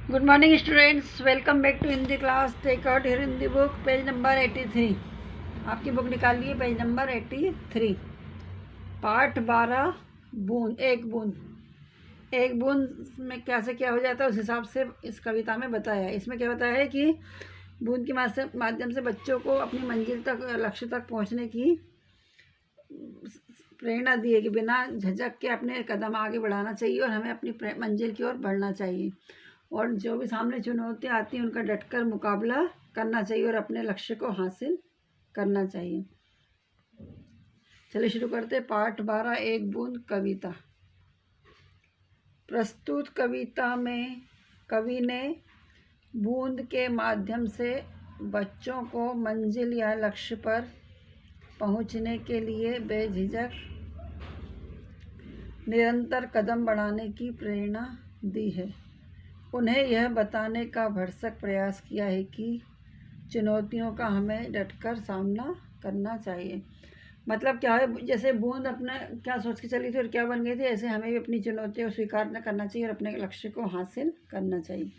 Good morning students, welcome back to Hindi class. Take out here in the book page number 83. आपकी book निकालिए page number 83. पाठ 12 बूंद. एक बूंद में क्या से क्या हो जाता है उस हिसाब से इस कविता में बताया है. इसमें क्या बताया है कि बूंद के माध्यम से बच्चों को अपनी मंजिल तक, लक्ष्य तक पहुंचने की प्रेरणा दी है कि बिना झिझक के अपने कदम आगे बढ़ाना चाहिए और हमें अपनी मंजिल की ओर बढ़ना चाहिए और जो भी सामने चुनौतियाँ आती हैं उनका डटकर मुकाबला करना चाहिए और अपने लक्ष्य को हासिल करना चाहिए. चलिए शुरू करते हैं. पाठ 12 एक बूंद कविता. प्रस्तुत कविता में कवि ने बूंद के माध्यम से बच्चों को मंजिल या लक्ष्य पर पहुंचने के लिए बेझिझक निरंतर कदम बढ़ाने की प्रेरणा दी है. उन्हें यह बताने का भरसक प्रयास किया है कि चुनौतियों का हमें डटकर सामना करना चाहिए. मतलब क्या है, जैसे बूंद अपना क्या सोच के चली थी और क्या बन गई थी, ऐसे हमें भी अपनी चुनौतियों को स्वीकार करना चाहिए और अपने लक्ष्य को हासिल करना चाहिए.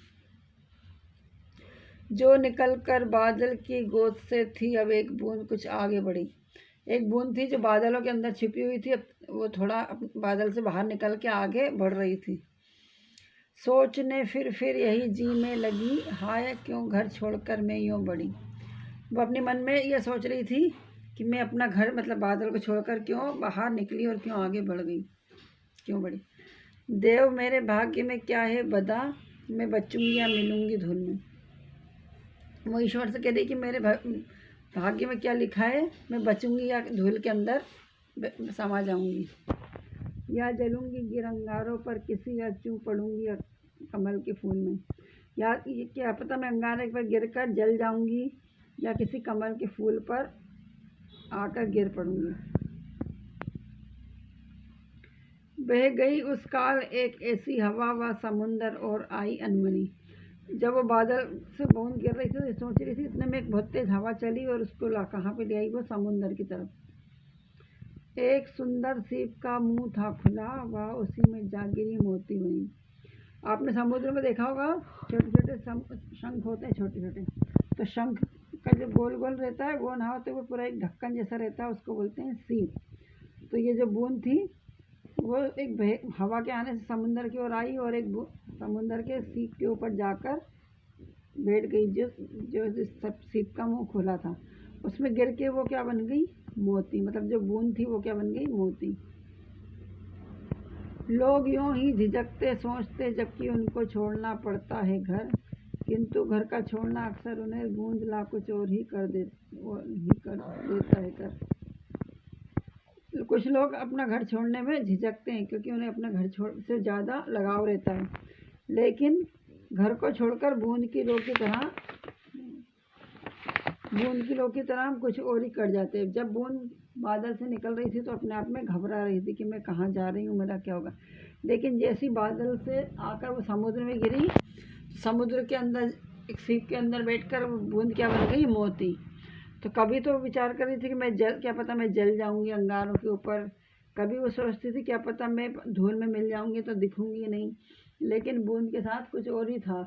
जो निकलकर बादल की गोद से थी, अब एक बूंद कुछ आगे बढ़ी. एक बूंद थी जो बादलों के अंदर छिपी हुई थी, अब वो थोड़ा बादल से बाहर निकल के आगे बढ़ रही थी. सोचने फिर यही जी में लगी, हाय क्यों घर छोड़कर मैं यूँ बढ़ी. वो अपने मन में यह सोच रही थी कि मैं अपना घर मतलब बादल को छोड़कर क्यों बाहर निकली और क्यों आगे बढ़ गई, क्यों बढ़ी. देव मेरे भाग्य में क्या है बदा, मैं बचूंगी या मिलूंगी धूल में. वो ईश्वर से कह रही कि मेरे भाग्य में क्या लिखा है, मैं बचूंगी या धूल के अंदर समा जाऊंगी, या जलूंगी गिर अंगारों पर किसी, या चूं पड़ूंगी कमल के फूल में. या क्या पता मैं अंगारे पर गिरकर जल जाऊंगी या किसी कमल के फूल पर आकर गिर पड़ूंगी. बह गई उस काल एक ऐसी हवा व समुंदर और आई अनमनी. जब वो बादल से बूंद गिर रही थी तो सोच रही थी, इतने में एक बहुत तेज हवा चली और उसको कहाँ पे ले आई, वो समुंदर की तरफ. एक सुंदर सीप का मुंह था खुला, वह उसी में जा गिरी मोती बनी. आपने समुद्र में देखा होगा छोटे छोटे शंख होते हैं, छोटे छोटे. तो शंख का जो गोल गोल रहता है वो ना होते, वो पूरा एक ढक्कन जैसा रहता है, उसको बोलते हैं सीप. तो ये जो बूंद थी वो एक हवा के आने से समुंदर की ओर आई और एक समुंदर के सीप के ऊपर जाकर बैठ गई. जो जो सब सीप का मुंह खुला था उसमें गिर के वो क्या बन गई, मोती. मतलब जो बूंद थी वो क्या बन गई, मोती. लोग यूं ही झिझकते सोचते जबकि उनको छोड़ना पड़ता है घर, किंतु घर का छोड़ना अक्सर उन्हें बूंद ला कुछ और ही कर देता है कर. कुछ लोग अपना घर छोड़ने में झिझकते हैं क्योंकि उन्हें अपना घर छोड़ से ज़्यादा लगाव रहता है, लेकिन घर को छोड़कर बूंद की लो की तरह हम कुछ और ही कर जाते हैं. जब बूंद बादल से निकल रही थी तो अपने आप में घबरा रही थी कि मैं कहाँ जा रही हूँ, मेरा क्या होगा. लेकिन जैसी बादल से आकर वो समुद्र में गिरी, समुद्र के अंदर एक सीप के अंदर बैठकर वो बूंद क्या बन गई, मोती. तो कभी तो विचार कर रही थी कि क्या पता मैं जल जाऊंगी अंगारों के ऊपर. कभी वो सोचती थी क्या पता मैं धूल में मिल जाऊंगी तो दिखूंगी नहीं. लेकिन बूंद के साथ कुछ और ही था,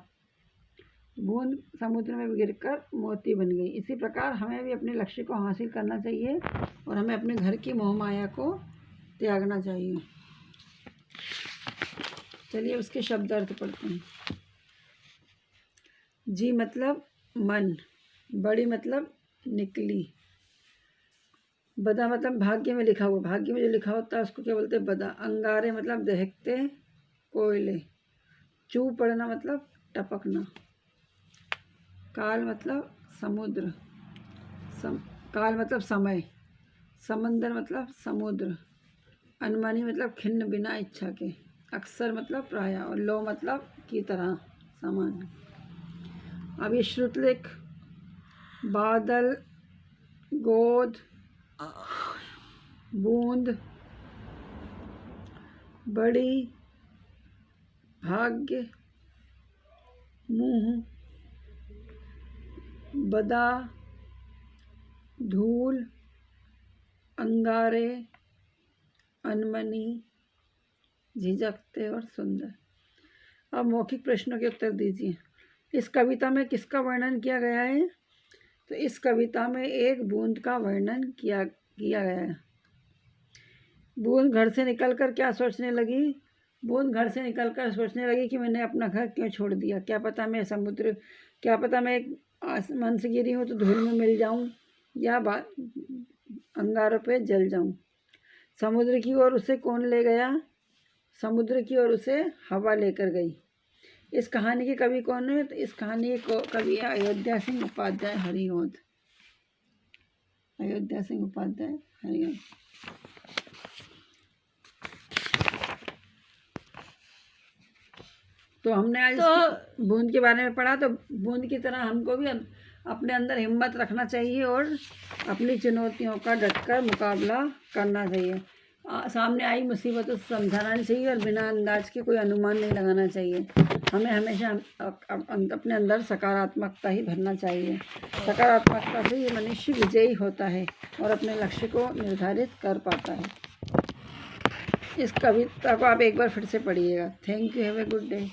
बूंद समुद्र में गिरकर मोती बन गई. इसी प्रकार हमें भी अपने लक्ष्य को हासिल करना चाहिए और हमें अपने घर की मोह माया को त्यागना चाहिए. चलिए उसके शब्द अर्थ पढ़ते हैं. जी मतलब मन, बड़ी मतलब निकली, बदा मतलब भाग्य में लिखा हुआ, भाग्य में जो लिखा होता है उसको क्या बोलते हैं, बदा. अंगारे मतलब दहकते कोयले. चू पड़ना मतलब टपकना. काल मतलब समुद्र, काल मतलब समय. समंदर मतलब समुद्र. अनमनी मतलब खिन्न बिना इच्छा के. अक्सर मतलब प्राय और लो मतलब की तरह, समान. अब ये श्रुतलेख, बादल, गोद, बूंद, बड़ी, भाग्य, मुंह, बदा, धूल, अंगारे, अनमनी, झिझकते और सुंदर. अब मौखिक प्रश्नों के उत्तर दीजिए। इस कविता में किसका वर्णन किया गया है? तो इस कविता में एक बूंद का वर्णन किया गया है। बूंद घर से निकलकर क्या सोचने लगी? बूंद घर से निकलकर सोचने लगी कि मैंने अपना घर क्यों छोड़ दिया। क्या पता मैं एक आसमान से गिरी हूँ तो धूल में मिल जाऊँ या अंगारों पे जल जाऊँ। समुद्र की ओर उसे कौन ले गया? समुद्र की ओर उसे हवा लेकर गई। इस कहानी के कवि कौन है? तो इस कहानी के कवि है अयोध्या सिंह उपाध्याय हरिऔध। अयोध्या सिंह उपाध्याय हरिऔध। तो हमने आज बूंद के बारे में पढ़ा। तो बूंद की तरह हमको भी अपने अंदर हिम्मत रखना चाहिए और अपनी चुनौतियों का डटकर मुकाबला करना चाहिए। सामने आई मुसीबतों से समझाना नहीं चाहिए और बिना अंदाज के कोई अनुमान नहीं लगाना चाहिए। हमें हमेशा अपने अंदर सकारात्मकता ही भरना चाहिए। सकारात्मकता से ये मनुष्य विजयी होता है और अपने लक्ष्य को निर्धारित कर पाता है। इस कविता को आप एक बार फिर से पढ़िएगा। Thank you. Have a good day.